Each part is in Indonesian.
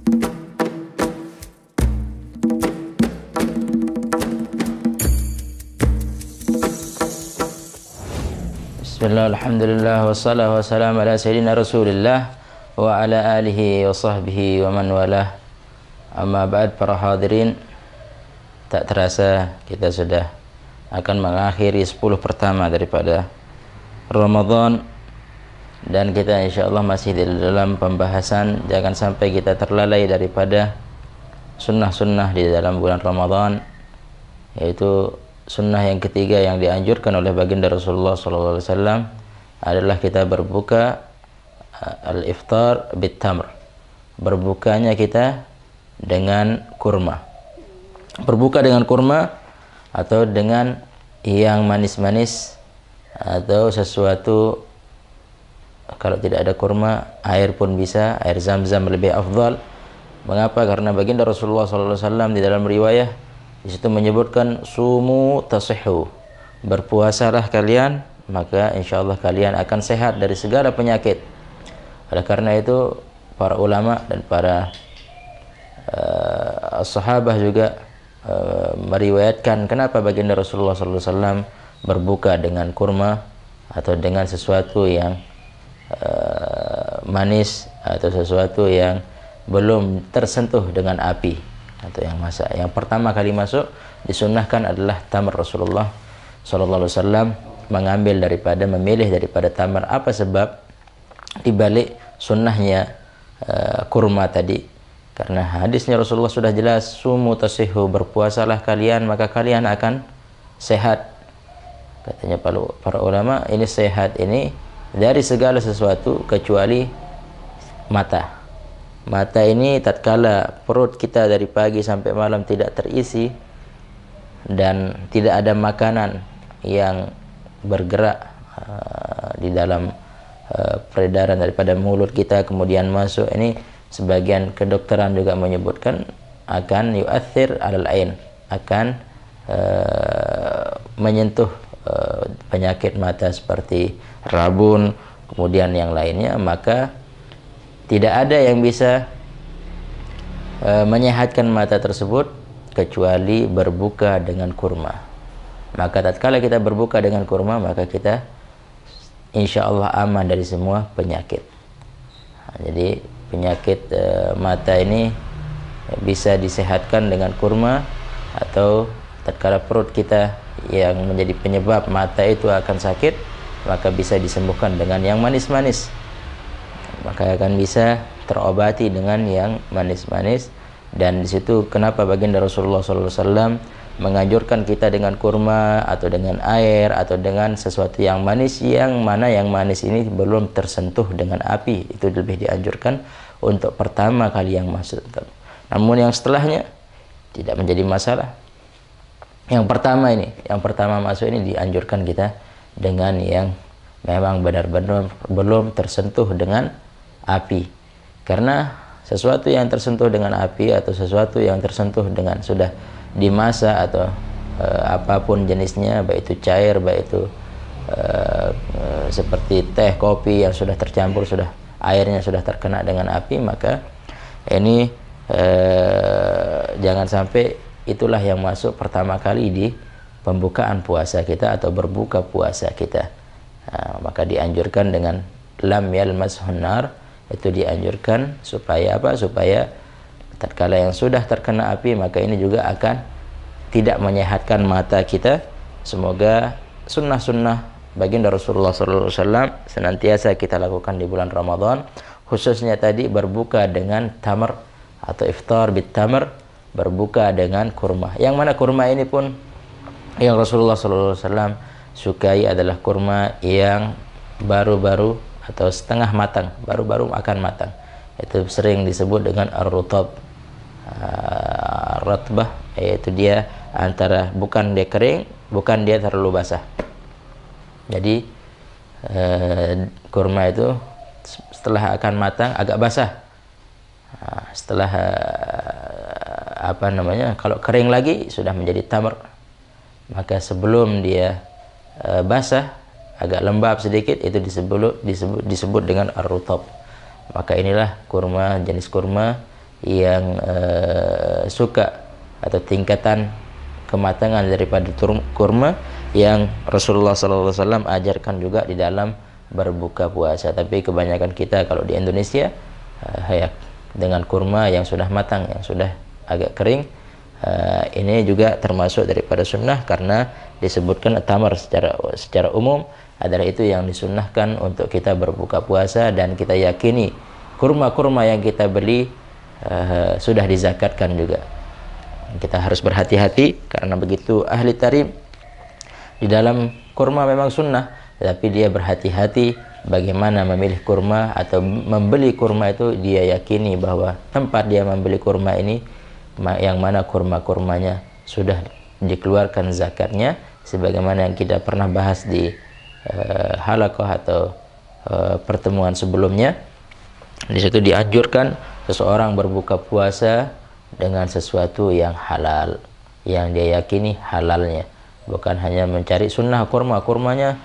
Bismillah, alhamdulillah, wassalatu wassalamu ala sayyidina rasulillah wa ala alihi wa sahbihi wa man walah. Amma ba'd, para hadirin, tak terasa kita sudah akan mengakhiri 10 pertama daripada Ramadan, dan kita insyaallah masih di dalam pembahasan jangan sampai kita terlalai daripada sunnah-sunnah di dalam bulan Ramadan, yaitu sunnah yang ketiga yang dianjurkan oleh baginda Rasulullah SAW adalah kita berbuka al-iftar bit-tamr, berbukanya kita dengan kurma. Berbuka dengan kurma atau dengan yang manis-manis, atau sesuatu, kalau tidak ada kurma, air pun bisa, air zam-zam lebih afdal. Mengapa? Karena baginda Rasulullah SAW di dalam riwayah di situ menyebutkan sumu tasihhu, berpuasalah kalian, maka insyaallah kalian akan sehat dari segala penyakit. Oleh karena itu para ulama dan para sahabat juga meriwayatkan kenapa baginda Rasulullah SAW berbuka dengan kurma atau dengan sesuatu yang manis atau sesuatu yang belum tersentuh dengan api atau yang masak. Yang pertama kali masuk disunnahkan adalah tamar. Rasulullah SAW mengambil daripada, memilih daripada tamar. Apa sebab dibalik sunnahnya kurma tadi? Karena hadisnya Rasulullah sudah jelas, sumu tasihhu, berpuasalah kalian maka kalian akan sehat. Katanya para ulama, ini sehat ini dari segala sesuatu kecuali mata. Mata ini tatkala perut kita dari pagi sampai malam tidak terisi dan tidak ada makanan yang bergerak di dalam peredaran daripada mulut kita kemudian masuk, ini sebagian kedokteran juga menyebutkan akan yu'athir alal ain, akan menyentuh penyakit mata seperti rabun kemudian yang lainnya. Maka tidak ada yang bisa menyehatkan mata tersebut kecuali berbuka dengan kurma. Maka tatkala kita berbuka dengan kurma, maka kita insya Allah aman dari semua penyakit. Jadi penyakit mata ini bisa disehatkan dengan kurma, atau tatkala perut kita yang menjadi penyebab mata itu akan sakit, maka bisa disembuhkan dengan yang manis-manis. Maka akan bisa terobati dengan yang manis-manis. Dan di situ kenapa baginda Rasulullah SAW menganjurkan kita dengan kurma atau dengan air atau dengan sesuatu yang manis, yang mana yang manis ini belum tersentuh dengan api, itu lebih dianjurkan untuk pertama kali yang masuk. Namun yang setelahnya tidak menjadi masalah. Yang pertama ini, yang pertama masuk ini dianjurkan kita dengan yang memang benar-benar belum tersentuh dengan api. Karena sesuatu yang tersentuh dengan api atau sesuatu yang tersentuh dengan sudah dimasak atau apapun jenisnya, baik itu cair, baik itu seperti teh, kopi yang sudah tercampur, sudah airnya sudah terkena dengan api, maka ini jangan sampai itulah yang masuk pertama kali di pembukaan puasa kita atau berbuka puasa kita. Maka dianjurkan dengan lam yalmashun nar, itu dianjurkan supaya apa? Supaya tatkala yang sudah terkena api, maka ini juga akan tidak menyehatkan mata kita. Semoga sunnah-sunnah baginda Rasulullah SAW senantiasa kita lakukan di bulan Ramadan, khususnya tadi berbuka dengan tamar atau iftar bit tamar, berbuka dengan kurma. Yang mana kurma ini pun yang Rasulullah SAW sukai adalah kurma yang baru-baru atau setengah matang, baru-baru akan matang. Itu sering disebut dengan ar-rutab, ratbah, yaitu dia antara bukan dia kering, bukan dia terlalu basah. Jadi kurma itu setelah akan matang agak basah. Setelah apa namanya, kalau kering lagi sudah menjadi tamar. Maka sebelum dia basah, agak lembab sedikit, itu disebut dengan ar-rutab. Maka inilah kurma, jenis kurma yang suka atau tingkatan kematangan daripada kurma yang Rasulullah SAW ajarkan juga di dalam berbuka puasa. Tapi kebanyakan kita kalau di Indonesia dengan kurma yang sudah matang, yang sudah agak kering, ini juga termasuk daripada sunnah, karena disebutkan tamar secara umum adalah itu yang disunnahkan untuk kita berbuka puasa. Dan kita yakini kurma-kurma yang kita beli sudah dizakatkan juga. Kita harus berhati-hati, karena begitu ahli tarim di dalam kurma memang sunnah, tapi dia berhati-hati bagaimana memilih kurma atau membeli kurma itu. Dia yakini bahwa tempat dia membeli kurma ini yang mana kurma-kurmanya sudah dikeluarkan zakatnya, sebagaimana yang kita pernah bahas di halaqah atau pertemuan sebelumnya. Di situ dianjurkan seseorang berbuka puasa dengan sesuatu yang halal, yang dia yakini halalnya, bukan hanya mencari sunnah kurmanya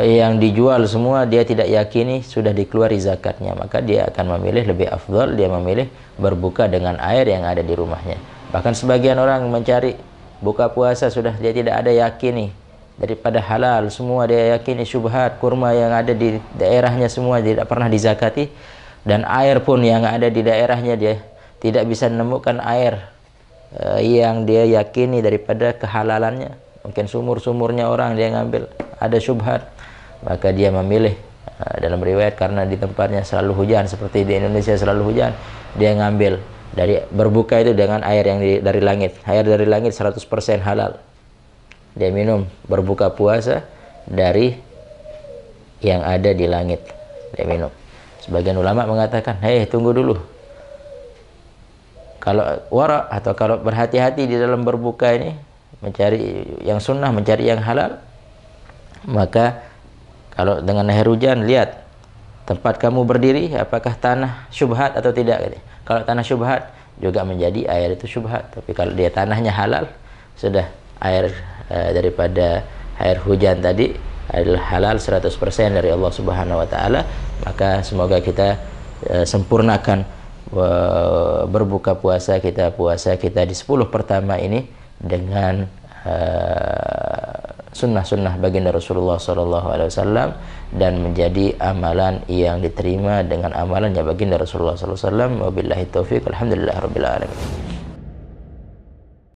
yang dijual semua dia tidak yakini sudah dikeluari zakatnya. Maka dia akan memilih lebih afdal, dia memilih berbuka dengan air yang ada di rumahnya. Bahkan sebagian orang mencari buka puasa sudah dia tidak ada yakini daripada halal, semua dia yakini syubhat, kurma yang ada di daerahnya semua tidak pernah dizakati, dan air pun yang ada di daerahnya dia tidak bisa menemukan air yang dia yakini daripada kehalalannya. Mungkin sumur-sumurnya orang dia ngambil, ada syubhat, maka dia memilih dalam riwayat karena di tempatnya selalu hujan, seperti di Indonesia selalu hujan, dia ngambil dari berbuka itu dengan air yang dari langit. Air dari langit 100% halal. Dia minum berbuka puasa dari yang ada di langit. Dia minum. Sebagian ulama mengatakan, tunggu dulu. Kalau wara atau kalau berhati-hati di dalam berbuka ini, mencari yang sunnah, mencari yang halal, maka kalau dengan air hujan, lihat tempat kamu berdiri apakah tanah syubhat atau tidak. Kalau tanah syubhat juga menjadi air itu syubhat. Tapi kalau dia tanahnya halal, sudah air daripada air hujan tadi adalah halal 100% dari Allah Subhanahu wa taala. Maka semoga kita sempurnakan berbuka puasa kita di 10 pertama ini dengan sunnah-sunnah baginda Rasulullah SAW, dan menjadi amalan yang diterima dengan amalannya baginda Rasulullah SAW. Wabillahi taufiq, alhamdulillah rabbil alamin.